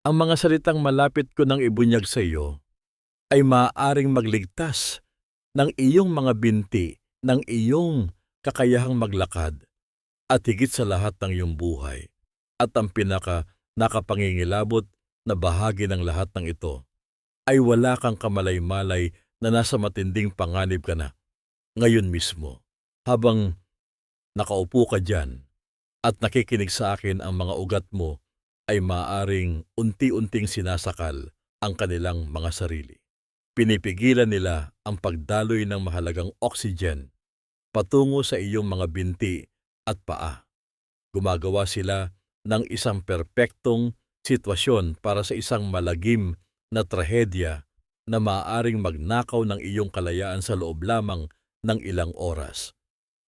Ang mga salitang malapit ko nang ibunyag sa iyo ay maaaring magligtas ng iyong mga binti, ng iyong kakayahang maglakad, at higit sa lahat ng iyong buhay. At ang pinaka nakapangingilabot na bahagi ng lahat ng ito ay wala kang kamalay-malay na nasa matinding panganib ka na ngayon mismo. Habang nakaupo ka diyan at nakikinig sa akin, ang mga ugat mo ay maaaring unti-unting sinasakal ang kanilang mga sarili. Pinipigilan nila ang pagdaloy ng mahalagang oxygen patungo sa iyong mga binti at paa. Gumagawa sila ng isang perpektong sitwasyon para sa isang malagim na trahedya na maaaring magnakaw ng iyong kalayaan sa loob lamang ng ilang oras.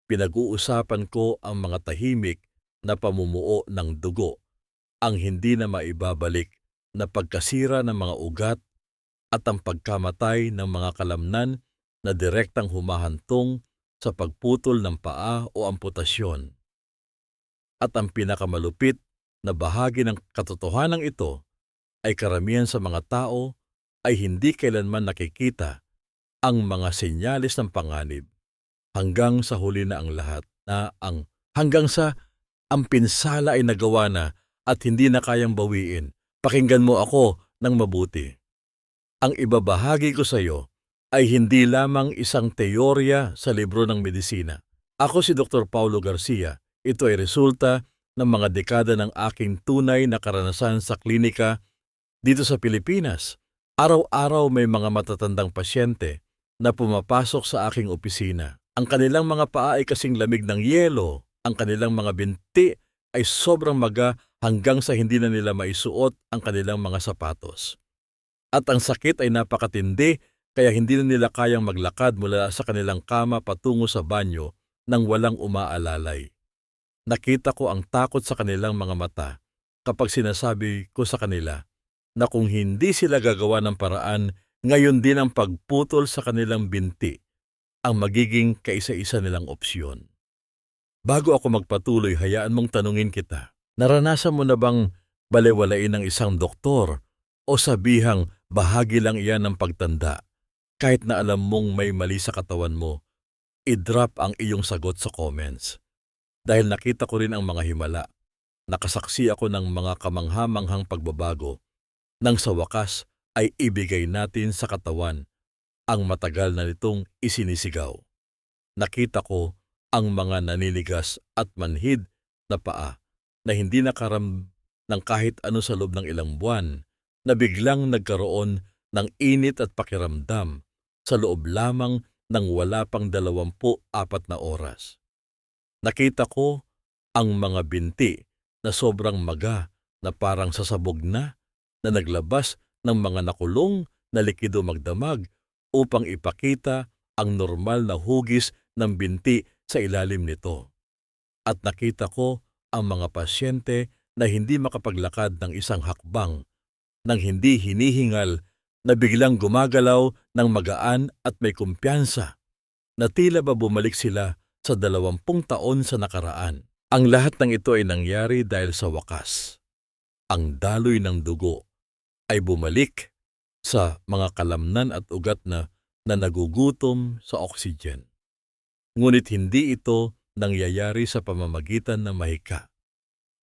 Pinag-uusapan ko ang mga tahimik na pamumuo ng dugo, ang hindi na maibabalik na pagkasira ng mga ugat at ang pagkamatay ng mga kalamnan na direktang humahantong sa pagputol ng paa o amputasyon. At ang pinakamalupit na bahagi ng katotohanan ito ay karamihan sa mga tao ay hindi kailanman nakikita ang mga senyales ng panganib hanggang sa huli na ang lahat na hanggang sa ang pinsala ay nagawa na at hindi na kayang bawiin. Pakinggan mo ako ng mabuti. Ang ibabahagi ko sa iyo ay hindi lamang isang teorya sa libro ng medisina. Ako si Dr. Paulo Garcia. Ito ay resulta ng mga dekada ng aking tunay na karanasan sa klinika dito sa Pilipinas. Araw-araw may mga matatandang pasyente na pumapasok sa aking opisina. Ang kanilang mga paa ay kasing lamig ng yelo. Ang kanilang mga binti ay sobrang maga hanggang sa hindi na nila maisuot ang kanilang mga sapatos. At ang sakit ay napakatindi kaya hindi na nila kayang maglakad mula sa kanilang kama patungo sa banyo nang walang umaalalay. Nakita ko ang takot sa kanilang mga mata kapag sinasabi ko sa kanila na kung hindi sila gagawa ng paraan, ngayon din ang pagputol sa kanilang binti ang magiging kaisa-isa nilang opsyon. Bago ako magpatuloy, hayaan mong tanungin kita. Naranasan mo na bang balewalain ng isang doktor o sabihang bahagi lang iyan ng pagtanda? Kahit na alam mong may mali sa katawan mo, i-drop ang iyong sagot sa comments. Dahil nakita ko rin ang mga himala. Nakasaksi ako ng mga kamangha-manghang pagbabago nang sa wakas ay ibigay natin sa katawan ang matagal na nitong isinisigaw. Nakita ko ang mga naninigas at manhid na paa na hindi nakaram ng kahit ano sa loob ng ilang buwan na biglang nagkaroon ng init at pakiramdam sa loob lamang ng wala pang 24 na oras. Nakita ko ang mga binti na sobrang maga na parang sasabog na naglabas ng mga nakulong na likido magdamag upang ipakita ang normal na hugis ng binti sa ilalim nito. At nakita ko ang mga pasyente na hindi makapaglakad ng isang hakbang nang hindi hinihingal na biglang gumagalaw ng magaan at may kumpiyansa na tila ba bumalik sila sa 20 taon sa nakaraan. Ang lahat ng ito ay nangyari dahil sa wakas. Ang daloy ng dugo ay bumalik sa mga kalamnan at ugat na nagugutom sa oxygen. Ngunit hindi ito nangyayari sa pamamagitan ng mahika.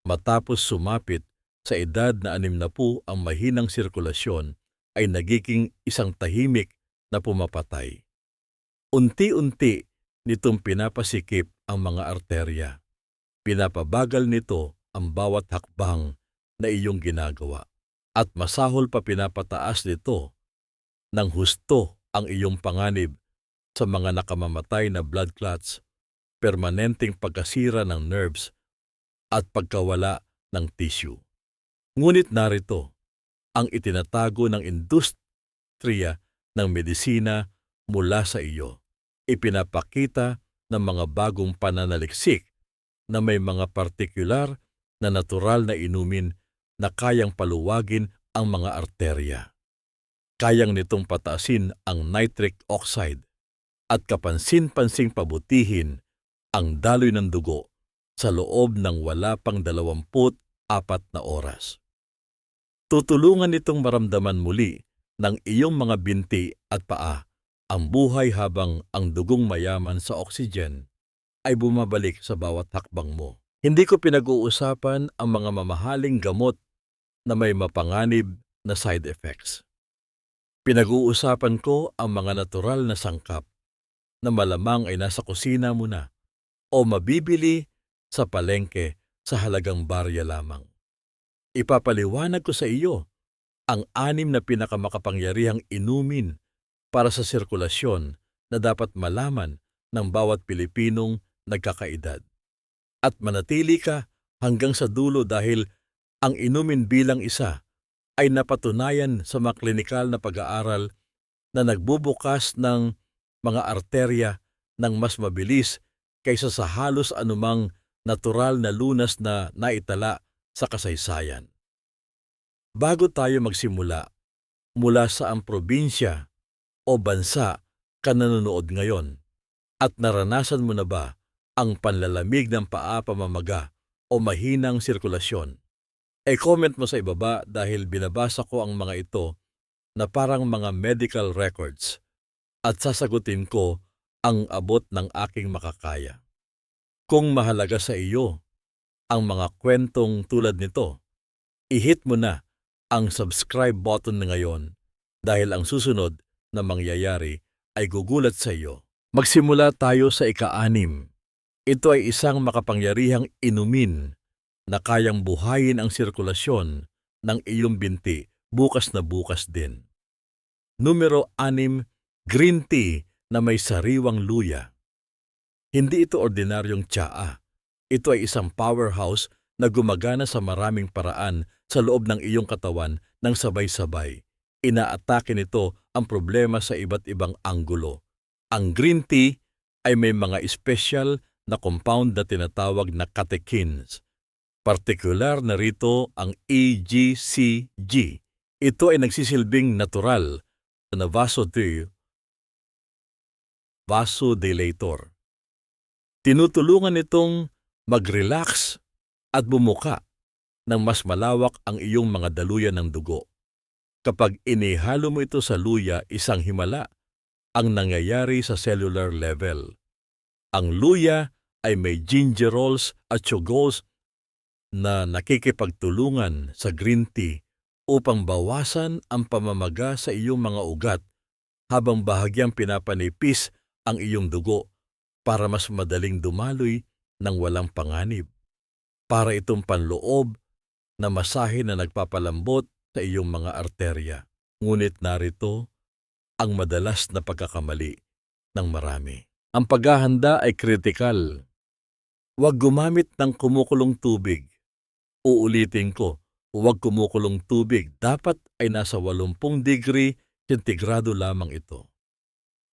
Matapos sumapit sa edad na 60, ang mahinang sirkulasyon ay nagiging isang tahimik na pumapatay. Unti-unti nitong pinapasikip ang mga arterya. Pinapabagal nito ang bawat hakbang na iyong ginagawa. At masahol pa pinapataas nito ng husto ang iyong panganib sa mga nakamamatay na blood clots, permanenteng pagkasira ng nerves at pagkawala ng tissue. Ngunit narito ang itinatago ng industriya ng medisina mula sa iyo. Ipinapakita ng mga bagong pananaliksik na may mga partikular na natural na inumin na kayang paluwagin ang mga arterya. Kayang nitong pataasin ang nitric oxide at kapansin-pansing pabutihin ang daloy ng dugo sa loob ng wala pang 24 na oras. Tutulungan itong maramdaman muli ng iyong mga binti at paa ang buhay habang ang dugong mayaman sa oxygen ay bumabalik sa bawat hakbang mo. Hindi ko pinag-uusapan ang mga mamahaling gamot na may mapanganib na side effects. Pinag-uusapan ko ang mga natural na sangkap na malamang ay nasa kusina mo na o mabibili sa palengke sa halagang barya lamang. Ipapaliwanag ko sa iyo ang 6 na pinakamakapangyarihang inumin para sa sirkulasyon na dapat malaman ng bawat Pilipinong nagkakaedad. At manatili ka hanggang sa dulo dahil ang inumin bilang isa ay napatunayan sa mga klinikal na pag-aaral na nagbubukas ng mga arterya ng mas mabilis kaysa sa halos anumang natural na lunas na naitala sa kasaysayan. Bago tayo magsimula, mula sa ang probinsya o bansa ka nanonood ngayon at naranasan mo na ba ang panlalamig ng paa, pamamaga o mahinang sirkulasyon? Comment mo sa ibaba dahil binabasa ko ang mga ito na parang mga medical records at sasagutin ko ang abot ng aking makakaya. Kung mahalaga sa iyo ang mga kwentong tulad nito, i-hit mo na ang subscribe button na ngayon dahil ang susunod na mangyayari ay gugulat sa iyo. Magsimula tayo sa ika-6. Ito ay isang makapangyarihang inumin na kayang buhayin ang sirkulasyon ng iyong binti bukas na bukas din. Numero 6, green tea na may sariwang luya. Hindi ito ordinaryong tsaa. Ito ay isang powerhouse na gumagana sa maraming paraan sa loob ng iyong katawan ng sabay-sabay. Inaatake nito ang problema sa iba't ibang anggulo. Ang green tea ay may mga espesyal na compound na tinatawag na catechins. Partikular na rito ang EGCG. Ito ay nagsisilbing natural na vasodilator. Tinutulungan itong mag-relax at bumuka ng mas malawak ang iyong mga daluyan ng dugo. Kapag inihalo mo ito sa luya, isang himala ang nangyayari sa cellular level. Ang luya ay may gingerols at sugols na nakikipagtulungan sa green tea upang bawasan ang pamamaga sa iyong mga ugat habang bahagyang pinapanipis ang iyong dugo para mas madaling dumaloy ng walang panganib. Para itong panloob na masahe na nagpapalambot sa iyong mga arterya. Ngunit narito ang madalas na pagkakamali ng marami. Ang paghahanda ay kritikal. Huwag gumamit ng kumukulong tubig. Uulitin ko, huwag kumukulong tubig. Dapat ay nasa 80 degree sentigrado lamang ito.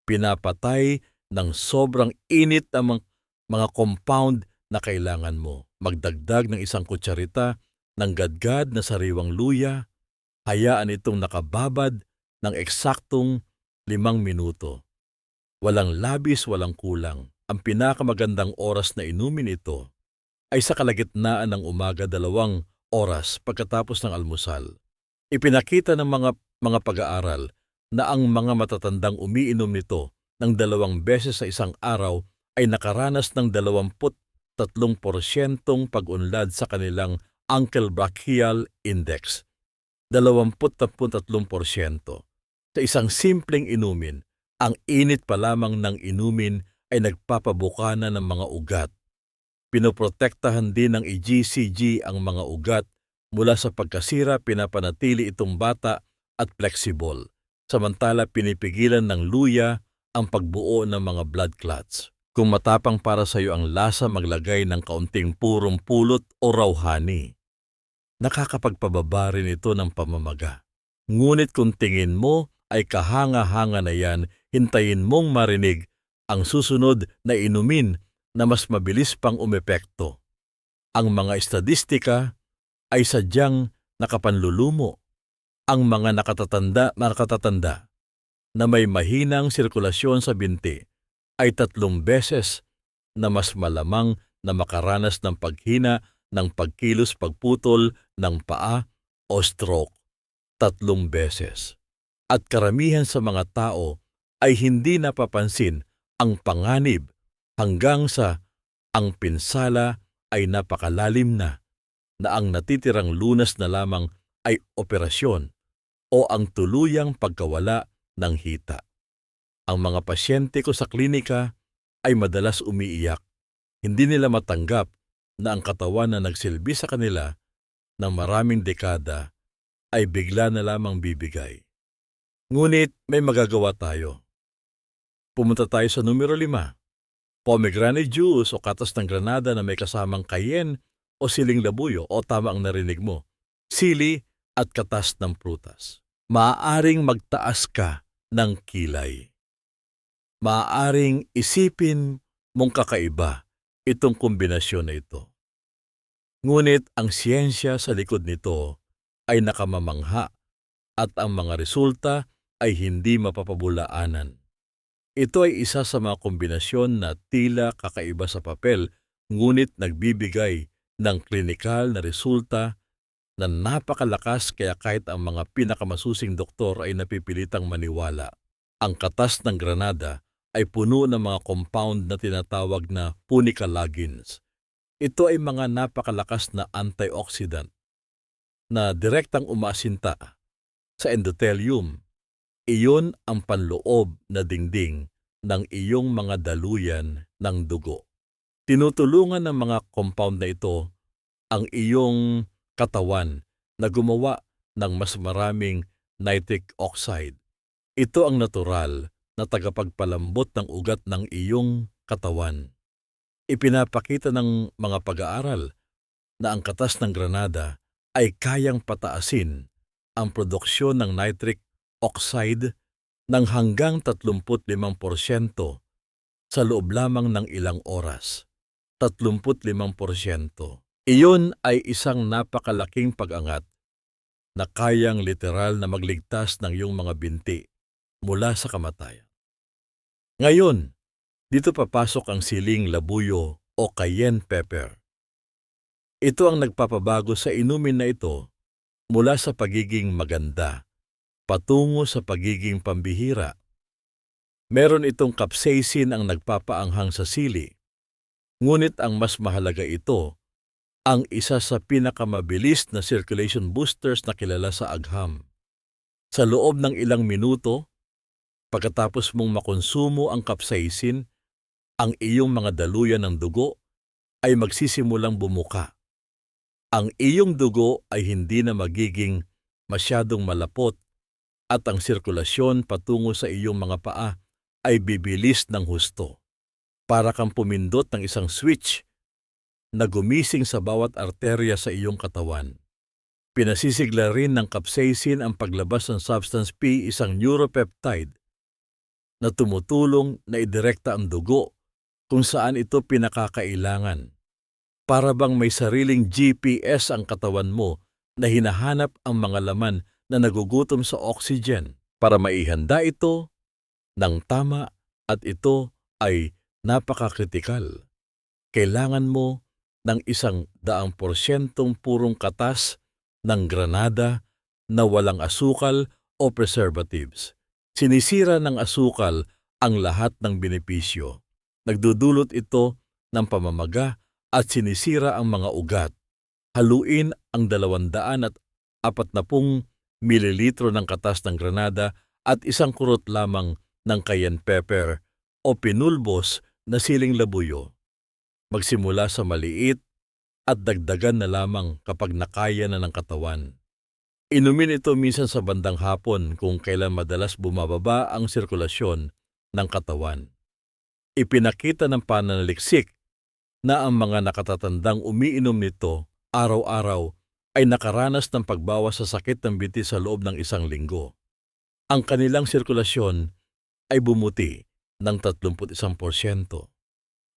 Pinapatay ng sobrang init ang mga compound na kailangan mo. Magdagdag ng 1 kutsarita ng gadgad na sariwang luya. Hayaan itong nakababad ng eksaktong 5 minuto. Walang labis, walang kulang. Ang pinakamagandang oras na inumin ito ay sa kalagitnaan ng umaga 2 oras pagkatapos ng almusal. Ipinakita ng mga pag-aaral na ang mga matatandang umiinom nito ng 2 beses sa isang araw ay nakaranas ng 23% pag-unlad sa kanilang ankle brachial index. 23%. Sa isang simpleng inumin, ang init pa lamang ng inumin ay nagpapabuka na ng mga ugat. Pinoprotektahan din ng EGCG ang mga ugat mula sa pagkasira, pinapanatili itong bata at flexible. Samantala pinipigilan ng luya ang pagbuo ng mga blood clots. Kung matapang para sa iyo ang lasa, maglagay ng kaunting purong pulot o raw honey. Nakakapagpababa rin ito ng pamamaga. Ngunit kung tingin mo ay kahanga-hanga na yan, hintayin mong marinig ang susunod na inumin na mas mabilis pang umepekto. Ang mga estadistika ay sadyang nakapanlulumo. Ang mga nakatatanda na may mahinang sirkulasyon sa binti ay 3 beses na mas malamang na makaranas ng paghina ng pagkilos, pagputol ng paa o stroke. 3 beses. At karamihan sa mga tao ay hindi napapansin ang panganib hanggang sa ang pinsala ay napakalalim na ang natitirang lunas na lamang ay operasyon o ang tuluyang pagkawala ng hita. Ang mga pasyente ko sa klinika ay madalas umiiyak. Hindi nila matanggap na ang katawan na nagsilbi sa kanila ng maraming dekada ay bigla na lamang bibigay. Ngunit may magagawa tayo. Pumunta tayo sa numero 5. Pomegranate juice o katas ng granada na may kasamang cayenne o siling labuyo o tama ang narinig mo, sili at katas ng prutas. Maaaring magtaas ka ng kilay. Maaaring isipin mong kakaiba itong kombinasyon na ito. Ngunit ang siyensya sa likod nito ay nakamamangha at ang mga resulta ay hindi mapapabulaanan. Ito ay isa sa mga kombinasyon na tila kakaiba sa papel ngunit nagbibigay ng klinikal na resulta na napakalakas kaya kahit ang mga pinakamasusing doktor ay napipilitang maniwala. Ang katas ng granada ay puno ng mga compound na tinatawag na punicalagins. Ito ay mga napakalakas na antioxidant na direktang umaasinta sa endothelium. Iyon ang panloob na dingding ng iyong mga daluyan ng dugo. Tinutulungan ng mga compound na ito ang iyong katawan na gumawa ng mas maraming nitric oxide. Ito ang natural na tagapagpalambot ng ugat ng iyong katawan. Ipinapakita ng mga pag-aaral na ang katas ng granada ay kayang pataasin ang produksyon ng nitric oxide ng hanggang 35% sa loob lamang ng ilang oras. 35%. Iyon ay isang napakalaking pag-angat na kayang literal na magligtas ng iyong mga binti mula sa kamatayan. Ngayon, dito papasok ang siling labuyo o cayenne pepper. Ito ang nagpapabago sa inumin na ito mula sa pagiging maganda patungo sa pagiging pambihira. Meron itong capsaicin ang nagpapaanghang sa sili. Ngunit ang mas mahalaga ito, ang isa sa pinakamabilis na circulation boosters na kilala sa agham. Sa loob ng ilang minuto, pagkatapos mong makonsumo ang capsaicin, ang iyong mga daluyan ng dugo ay magsisimulang bumuka. Ang iyong dugo ay hindi na magiging masyadong malapot at ang sirkulasyon patungo sa iyong mga paa ay bibilis ng husto. Para kang pumindot ng isang switch na gumising sa bawat arterya sa iyong katawan. Pinasisigla rin ng capsaicin ang paglabas ng substance P, isang neuropeptide na tumutulong na idirekta ang dugo kung saan ito pinakakailangan. Para bang may sariling GPS ang katawan mo na hinahanap ang mga laman na nagugutom sa oxygen para maihanda ito ng tama at ito ay napakakritikal. Kailangan mo ng 100% purong katas ng granada na walang asukal o preservatives. Sinisira ng asukal ang lahat ng benepisyo. Nagdudulot ito ng pamamaga at sinisira ang mga ugat. Haluin ang 240 mililitro ng katas ng granada at 1 kurot lamang ng cayenne pepper o pinulbos na siling labuyo. Magsimula sa maliit at dagdagan na lamang kapag nakaya na ng katawan. Inumin ito minsan sa bandang hapon kung kailan madalas bumababa ang sirkulasyon ng katawan. Ipinakita ng pananaliksik na ang mga nakatatandang umiinom nito araw-araw ay nakaranas ng pagbawas sa sakit ng binti sa loob ng 1 linggo. Ang kanilang sirkulasyon ay bumuti ng 31%.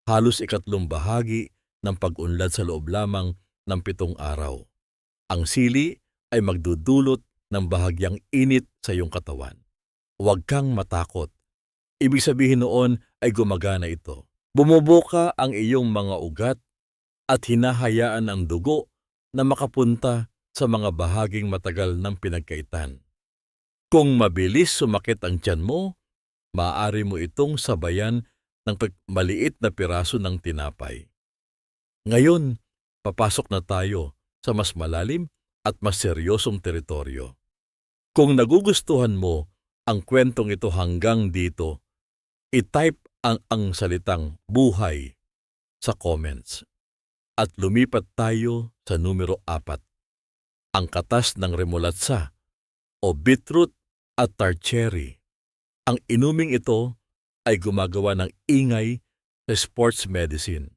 Halos 1/3 bahagi ng pag-unlad sa loob lamang ng 7 araw. Ang sili ay magdudulot ng bahagyang init sa iyong katawan. Huwag kang matakot. Ibig sabihin noon ay gumagana ito. Bumubuka ang iyong mga ugat at hinahayaan ang dugo na makapunta sa mga bahaging matagal ng pinagkaitan. Kung mabilis sumakit ang tiyan mo, maaari mo itong sabayan ng maliit na piraso ng tinapay. Ngayon, papasok na tayo sa mas malalim at mas seryosong teritoryo. Kung nagugustuhan mo ang kwentong ito hanggang dito, i-type ang salitang buhay sa comments at lumipat tayo sa numero 4, ang katas ng remolatsa o beetroot at tartary. Ang inuming ito ay gumagawa ng ingay sa sports medicine.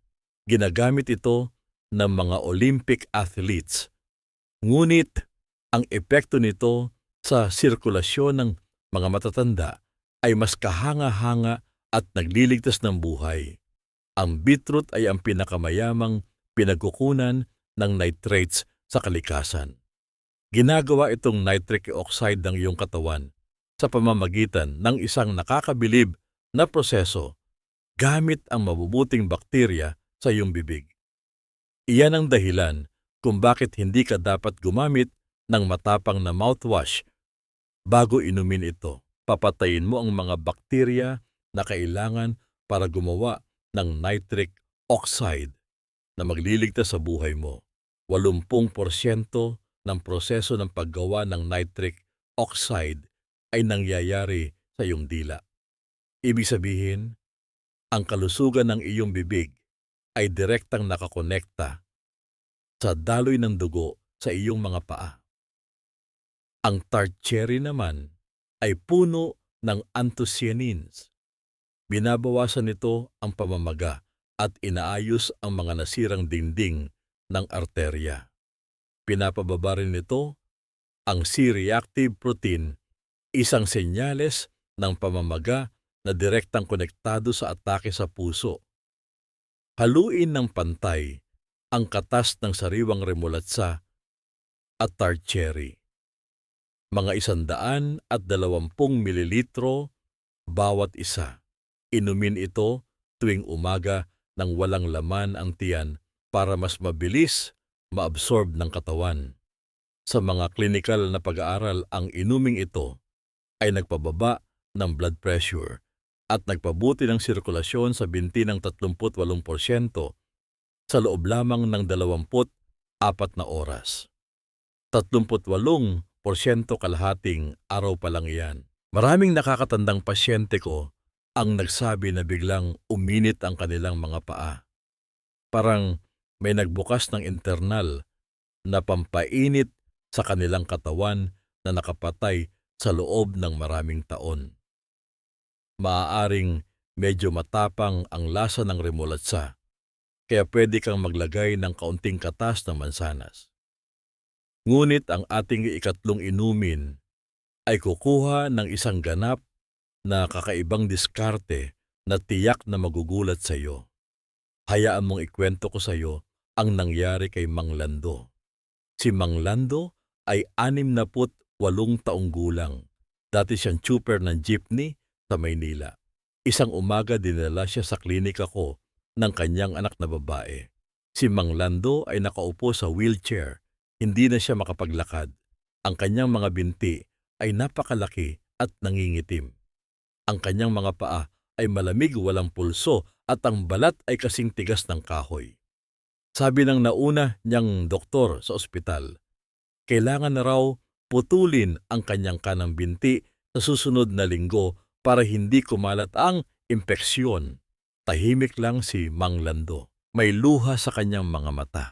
Ginagamit ito ng mga Olympic athletes. Ngunit ang epekto nito sa sirkulasyon ng mga matatanda ay mas kahanga-hanga at nagliligtas ng buhay. Ang beetroot ay ang pinakamayamang pinagkukunan ng nitrates sa kalikasan. Ginagawa itong nitric oxide ng iyong katawan sa pamamagitan ng isang nakakabilib na proseso gamit ang mabubuting bakterya sa iyong bibig. Iyan ang dahilan kung bakit hindi ka dapat gumamit ng matapang na mouthwash bago inumin ito. Papatayin mo ang mga bakterya na kailangan para gumawa ng nitric oxide na magliligtas sa buhay mo. 80% ng proseso ng paggawa ng nitric oxide ay nangyayari sa iyong dila. Ibig sabihin, ang kalusugan ng iyong bibig ay direktang nakakonekta sa daloy ng dugo sa iyong mga paa. Ang tartary naman ay puno ng anthocyanins. Binabawasan nito ang pamamaga at inaayos ang mga nasirang dingding ng arterya. Pinapababa rin nito ang C-reactive protein, isang senyales ng pamamaga na direktang konektado sa atake sa puso. Haluin ng pantay ang katas ng sariwang remolatsa at tartary. Mga 120 mililitro bawat isa. Inumin ito tuwing umaga nang walang laman ang tiyan para mas mabilis maabsorb ng katawan. Sa mga klinikal na pag-aaral, ang inuming ito ay nagpababa ng blood pressure at nagpabuti ng sirkulasyon sa binti ng 38% sa loob lamang ng 24 na oras. 38% kalahating araw pa lang iyan. Maraming nakakatandang pasyente ko ang nagsabi na biglang uminit ang kanilang mga paa. Parang may nagbukas ng internal na pampainit sa kanilang katawan na nakapatay sa loob ng maraming taon. Maaaring medyo matapang ang lasa ng remolatsa, kaya pwede kang maglagay ng kaunting katas ng mansanas. Ngunit ang ating ikatlong inumin ay kukuha ng isang ganap na kakaibang diskarte na tiyak na magugulat sa iyo. Hayaan mong ikwento ko sa iyo ang nangyari kay Mang Lando. Si Mang Lando ay 68 taong gulang. Dati siyang tsuper ng jeepney sa Maynila. Isang umaga dinala siya sa klinika ko ng kanyang anak na babae. Si Mang Lando ay nakaupo sa wheelchair. Hindi na siya makapaglakad. Ang kanyang mga binti ay napakalaki at nangingitim. Ang kanyang mga paa ay malamig, walang pulso at ang balat ay kasing tigas ng kahoy. Sabi ng nauna niyang doktor sa ospital, kailangan na raw putulin ang kanyang kanang binti sa susunod na linggo para hindi kumalat ang impeksyon. Tahimik lang si Mang Lando. May luha sa kanyang mga mata.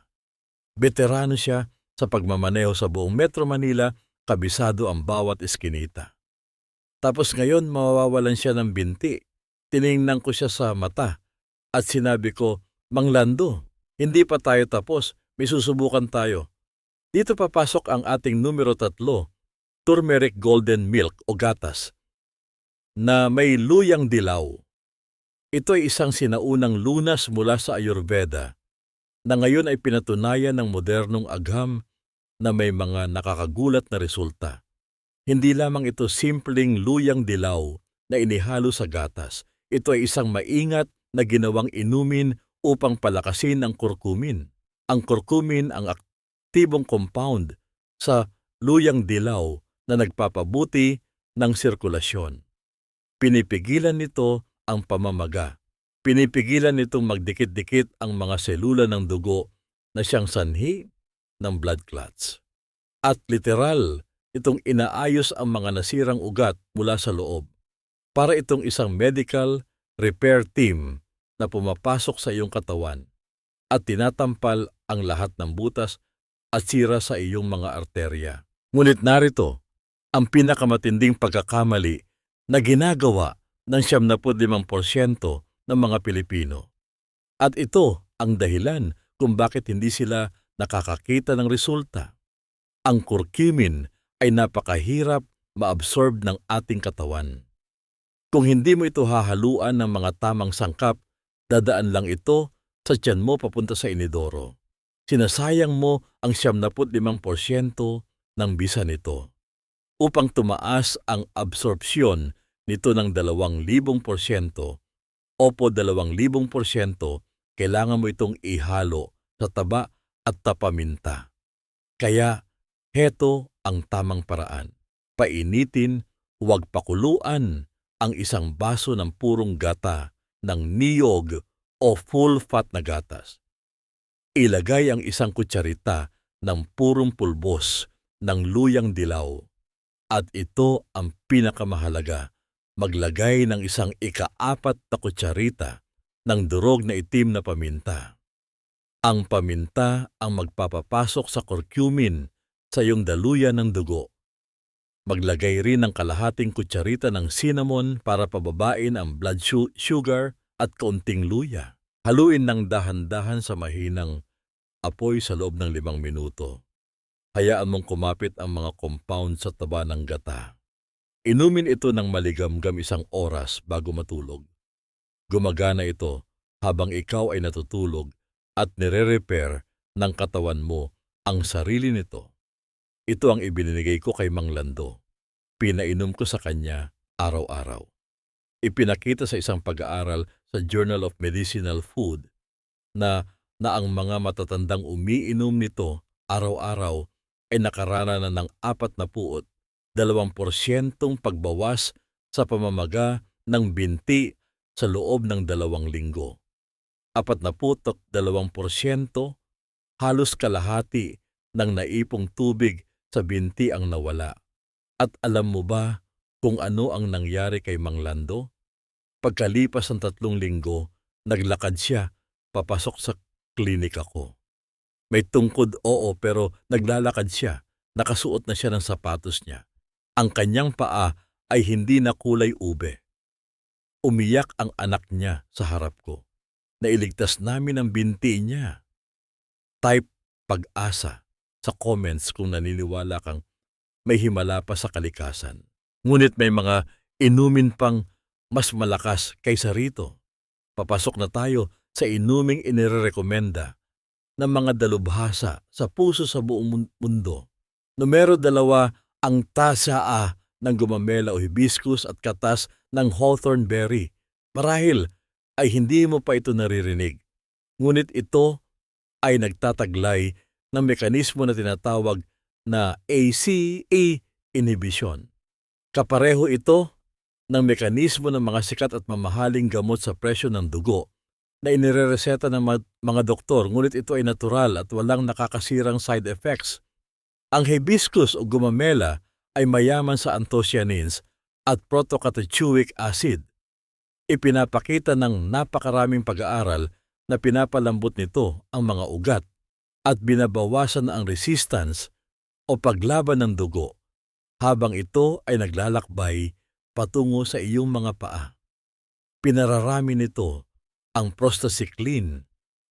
Veterano siya sa pagmamaneho sa buong Metro Manila, kabisado ang bawat eskinita. Tapos ngayon mawawalan siya ng binti. Tiningnan ko siya sa mata at sinabi ko, Mang Lando, hindi pa tayo tapos, may susubukan tayo. Dito papasok ang ating numero 3, turmeric golden milk o gatas, na may luyang dilaw. Ito ay isang sinaunang lunas mula sa Ayurveda na ngayon ay pinatunayan ng modernong agham na may mga nakakagulat na resulta. Hindi lamang ito simpleng luyang dilaw na inihalo sa gatas. Ito ay isang maingat na ginawang inumin upang palakasin ang curcumin. Ang curcumin ang aktibong compound sa luyang dilaw na nagpapabuti ng sirkulasyon. Pinipigilan nito ang pamamaga. Pinipigilan nitong magdikit-dikit ang mga selula ng dugo na siyang sanhi ng blood clots. At literal, itong inaayos ang mga nasirang ugat mula sa loob. Para itong isang medical repair team na pumapasok sa iyong katawan at tinatampal ang lahat ng butas at sira sa iyong mga arterya. Ngunit narito ang pinakamatinding pagkakamali na ginagawa ng 75% ng mga Pilipino. At ito ang dahilan kung bakit hindi sila nakakakita ng resulta. Ang curcumin ay napakahirap maabsorb ng ating katawan. Kung hindi mo ito hahaluan ng mga tamang sangkap, dadaan lang ito sa tiyan mo papunta sa inidoro. Sinasayang mo ang 75% ng bisa nito. Upang tumaas ang absorpsyon nito ng 2,000% o po 2,000%, kailangan mo itong ihalo sa taba at tapaminta. Kaya, heto ang tamang paraan. Painitin, huwag pakuluan ang isang baso ng purong gata ng niyog o full-fat na gatas. Ilagay ang isang kutsarita ng purong pulbos ng luyang dilaw. At ito ang pinakamahalaga, maglagay ng isang ika-4 na kutsarita ng durog na itim na paminta. Ang paminta ang magpapapasok sa curcumin sa iyong daluyan ng dugo. Maglagay rin ng kalahating kutsarita ng cinnamon para pababain ang blood sugar at kaunting luya. Haluin ng dahan-dahan sa mahinang apoy sa loob ng 5 minuto. Hayaan mong kumapit ang mga compound sa taba ng gata. Inumin ito ng maligamgam 1 oras bago matulog. Gumagana ito habang ikaw ay natutulog at nire-repair ng katawan mo ang sarili nito. Ito ang ibinigay ko kay Mang Lando. Pinainom ko sa kanya araw-araw. Ipinakita sa isang pag-aaral sa Journal of Medicinal Food na ang mga matatandang umiinom nito araw-araw ay nakarana na ng 2% pagbawas sa pamamaga ng binti sa loob ng 2 linggo. 42%, halos kalahati ng naipong tubig sa binti ang nawala. At alam mo ba kung ano ang nangyari kay Mang Lando? Pagkalipas ng 3 linggo, naglakad siya papasok sa klinika ko. May tungkod, oo, pero naglalakad siya. Nakasuot na siya ng sapatos niya. Ang kanyang paa ay hindi na kulay ube. Umiyak ang anak niya sa harap ko. Nailigtas namin ang binti niya. Type pag-asa sa comments kung naniniwala kang may himala pa sa kalikasan. Ngunit may mga inumin pang mas malakas kaysa rito. Papasok na tayo sa inuming inirekomenda ng mga dalubhasa sa puso sa buong mundo. Numero 2, ang tasaa ng gumamela o hibiscus at katas ng hawthorn berry. Marahil ay hindi mo pa ito naririnig. Ngunit ito ay nagtataglay ng mekanismo na tinatawag na ACE inhibition. Kapareho ito ng mekanismo ng mga sikat at mamahaling gamot sa presyo ng dugo na inirereseta ng mga doktor, ngunit ito ay natural at walang nakakasirang side effects. Ang hibiscus o gumamela ay mayaman sa anthocyanins at protocatechuic acid. Ipinapakita ng napakaraming pag-aaral na pinapalambot nito ang mga ugat at binabawasan ang resistance o paglaban ng dugo habang ito ay naglalakbay patungo sa iyong mga paa. Pinararami nito ang prostacyclin,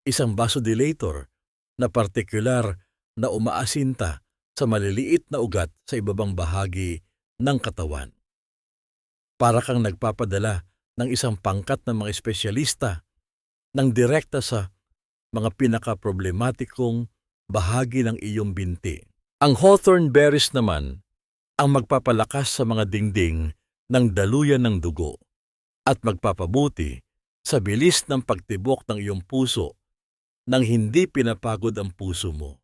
isang vasodilator na partikular na umaasinta sa maliliit na ugat sa ibabang bahagi ng katawan. Para kang nagpapadala ng isang pangkat ng mga espesyalista ng direkta sa mga pinaka-problematikong bahagi ng iyong binti. Ang hawthorn berries naman ang magpapalakas sa mga dingding ng daluyan ng dugo at magpapabuti sa bilis ng pagtibok ng iyong puso nang hindi pinapagod ang puso mo.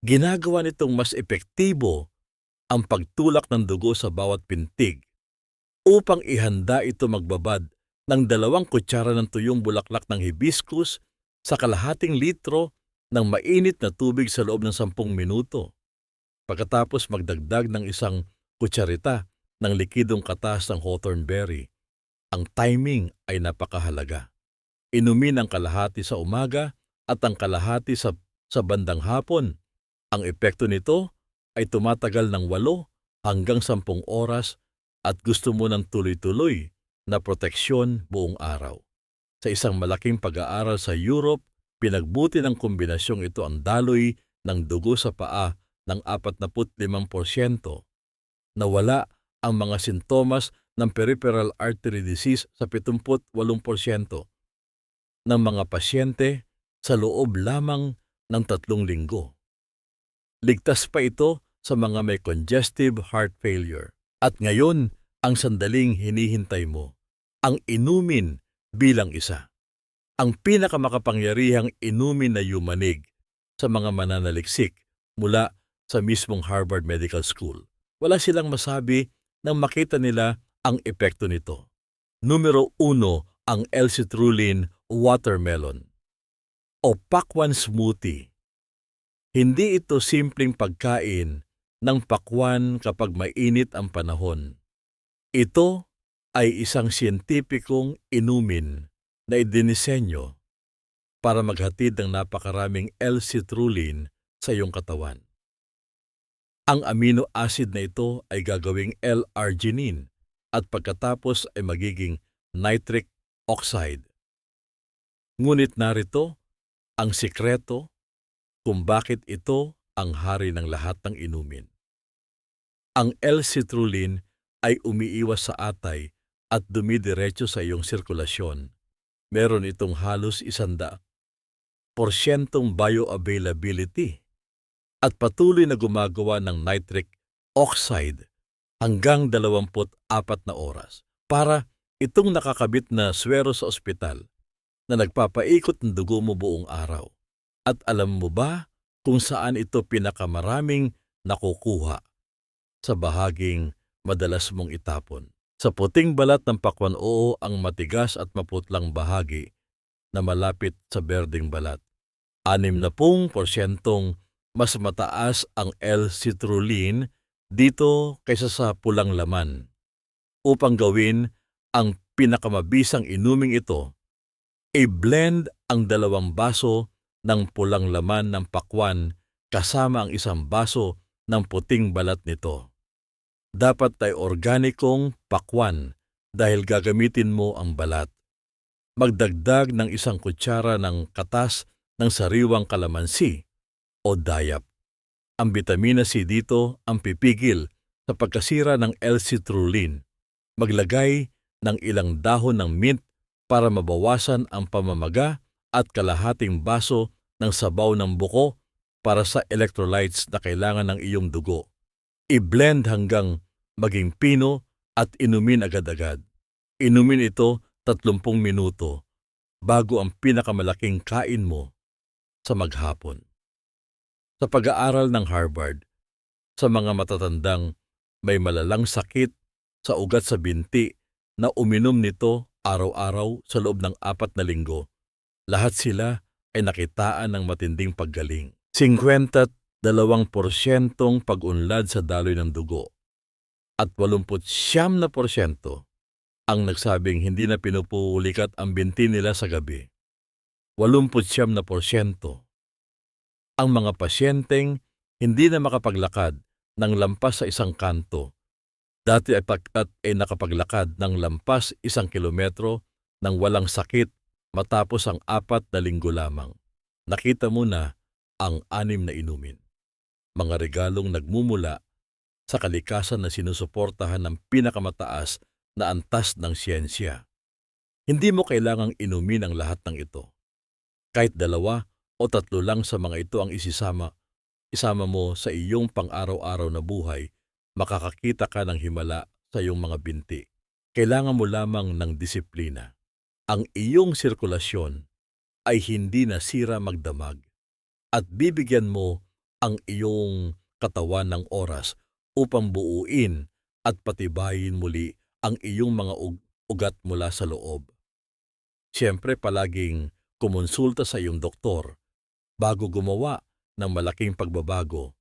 Ginagawa nitong mas epektibo ang pagtulak ng dugo sa bawat pintig. Upang ihanda ito, magbabad ng 2 kutsara ng tuyong bulaklak ng hibiscus sa kalahating litro ng mainit na tubig sa loob ng 10 minuto. Pagkatapos magdagdag ng 1 kutsarita ng likidong katas ng hawthorn berry. Ang timing ay napakahalaga. Inumin ang kalahati sa umaga at ang kalahati sa bandang hapon. Ang epekto nito ay tumatagal ng 8 hanggang 10 oras at gusto mo ng tuloy-tuloy na proteksyon buong araw. Sa isang malaking pag-aaral sa Europe, pinagbuti ng kombinasyong ito ang daloy ng dugo sa paa ng 45%. Nawala ang mga sintomas ng peripheral artery disease sa 78% ng mga pasyente sa loob lamang ng 3 linggo. Ligtas pa ito sa mga may congestive heart failure. At ngayon, ang sandaling hinihintay mo, ang inumin bilang isa. Ang pinakamakapangyarihang inumin na yumanig sa mga mananaliksik mula sa mismong Harvard Medical School. Wala silang masabi nang makita nila ang epekto nito. Numero 1, ang L-citrulline watermelon o pakwan smoothie. Hindi ito simpleng pagkain ng pakwan kapag mainit ang panahon. Ito ay isang siyentipikong inumin na idinisenyo para maghatid ng napakaraming L-citrulline sa iyong katawan. Ang amino acid na ito ay gagawing L-arginine at pagkatapos ay magiging nitric oxide. Ngunit narito ang sikreto kung bakit ito ang hari ng lahat ng inumin. Ang L-citrulline ay umiiwas sa atay at dumidiretso sa iyong sirkulasyon. Meron itong halos 100% bioavailability at patuloy na gumagawa ng nitric oxide hanggang 24 na oras para itong nakakabit na swero sa ospital na nagpapaikot ng dugo mo buong araw. At alam mo ba kung saan ito pinakamaraming nakukuha? Sa bahaging madalas mong itapon. Sa puting balat ng pakwan, oo, ang matigas at maputlang bahagi na malapit sa berdeng balat. 60% mas mataas ang L-citrulline dito kaysa sa pulang laman. Upang gawin ang pinakamabisang inuming ito, i-blend ang 2 baso ng pulang laman ng pakwan kasama ang 1 baso ng puting balat nito. Dapat ay organikong pakwan dahil gagamitin mo ang balat. Magdagdag ng 1 kutsara ng katas ng sariwang kalamansi o dayap. Ang bitamina C dito ang pipigil sa pagkasira ng L-citrulline. Maglagay ng ilang dahon ng mint para mabawasan ang pamamaga at kalahating baso ng sabaw ng buko para sa electrolytes na kailangan ng iyong dugo. I-blend hanggang maging pino at inumin agad-agad. Inumin ito 30 minuto bago ang pinakamalaking kain mo sa maghapon. Sa pag-aaral ng Harvard, sa mga matatandang may malalang sakit sa ugat sa binti na uminom nito araw-araw sa loob ng 4 na linggo, lahat sila ay nakitaan ng matinding paggaling. 52% pag-unlad sa daloy ng dugo at 89% ang nagsabing hindi na pinupulikat ang binti nila sa gabi. 89%. Ang mga pasyenteng hindi na makapaglakad ng lampas sa 1 kanto. Dati ay nakapaglakad ng lampas 1 kilometro nang walang sakit matapos ang 4 na linggo lamang. Nakita mo na ang 6 na inumin. Mga regalong nagmumula sa kalikasan na sinusuportahan ng pinakamataas na antas ng siyensya. Hindi mo kailangang inumin ang lahat ng ito. Kahit 2 o 3 lang sa mga ito ang isama mo sa iyong pang-araw-araw na buhay, makakakita ka ng himala sa iyong mga binti. Kailangan mo lamang ng disiplina. Ang iyong sirkulasyon ay hindi nasira magdamag at bibigyan mo ang iyong katawan ng oras upang buuin at patibayin muli ang iyong mga ugat mula sa loob. Siyempre palaging kumonsulta sa iyong doktor bago gumawa ng malaking pagbabago,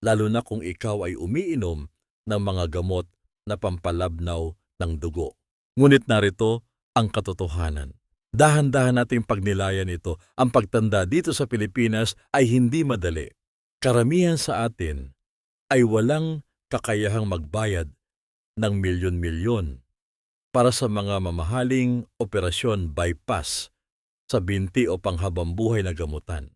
lalo na kung ikaw ay umiinom ng mga gamot na pampalabnaw ng dugo. Ngunit narito ang katotohanan. Dahan-dahan nating pagnilayan ito. Ang pagtanda dito sa Pilipinas ay hindi madali. Karamihan sa atin ay walang kakayahang magbayad ng milyon-milyon para sa mga mamahaling operasyon bypass sa binti o panghabambuhay na gamutan.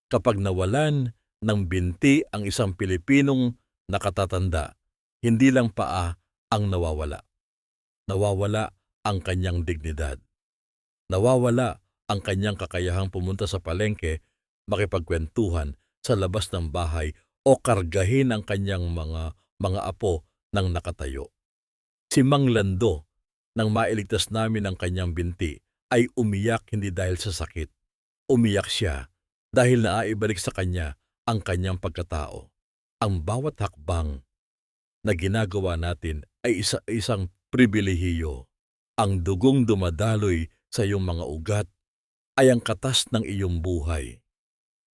Kapag nawalan ng binti ang isang Pilipinong nakatatanda, hindi lang paa ang nawawala. Nawawala ang kanyang dignidad. Nawawala ang kanyang kakayahang pumunta sa palengke, makipagkwentuhan sa labas ng bahay o kargahin ang kanyang mga apo ng nakatayo. Si Mang Lando, nang mailigtas namin ang kanyang binti, ay umiyak hindi dahil sa sakit. Umiyak siya dahil naaibalik sa kanya ang kanyang pagkatao. Ang bawat hakbang na ginagawa natin ay isang pribilehiyo. Ang dugong dumadaloy sa iyong mga ugat ay ang katas ng iyong buhay.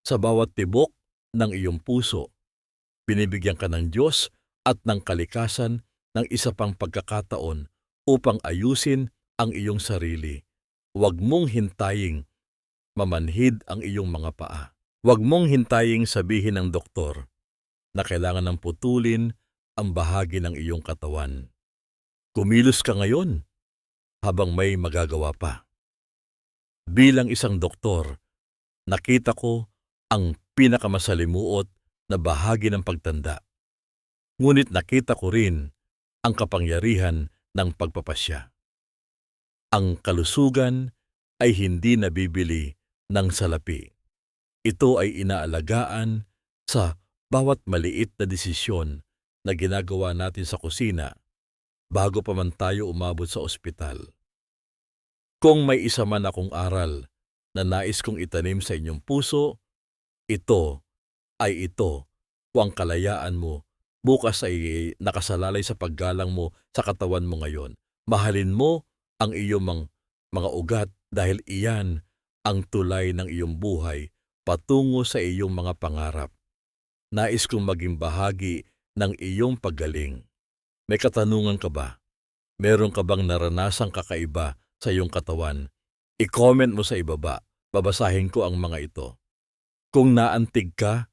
Sa bawat tibok ng iyong puso, binibigyan ka ng Diyos at ng kalikasan ng isa pang pagkakataon upang ayusin ang iyong sarili. Huwag mong hintaying mamanhid ang iyong mga paa. Huwag mong hintaying sabihin ng doktor na kailangan ng putulin ang bahagi ng iyong katawan. Kumilos ka ngayon habang may magagawa pa. Bilang isang doktor, nakita ko ang pinakamasalimuot na bahagi ng pagtanda. Ngunit nakita ko rin ang kapangyarihan ng pagpapasya. Ang kalusugan ay hindi nabibili ng salapi. Ito ay inaalagaan sa bawat maliit na desisyon na ginagawa natin sa kusina bago pa man tayo umabot sa ospital. Kung may isa man akong aral na nais kong itanim sa inyong puso, ito. Kung ang kalayaan mo bukas ay nakasalalay sa paggalang mo sa katawan mo ngayon. Mahalin mo ang iyong mga ugat dahil iyan ang tulay ng iyong buhay patungo sa iyong mga pangarap. Nais kong maging bahagi ng iyong paggaling. May katanungan ka ba? Meron ka bang naranasang kakaiba sa iyong katawan? I-comment mo sa ibaba. Babasahin ko ang mga ito. Kung naantig ka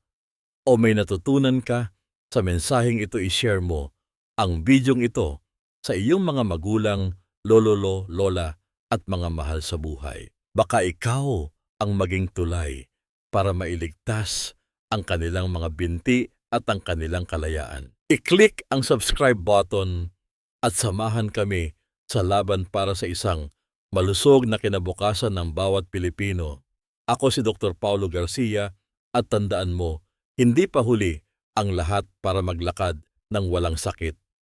o may natutunan ka sa mensaheng ito, i-share mo ang bidyong ito sa iyong mga magulang, lolo, lola at mga mahal sa buhay. Baka ikaw ang maging tulay para mailigtas ang kanilang mga binti at ang kanilang kalayaan. I-click ang subscribe button at samahan kami sa laban para sa isang malusog na kinabukasan ng bawat Pilipino. Ako si Dr. Paulo Garcia at tandaan mo, hindi pa huli ang lahat para maglakad ng walang sakit.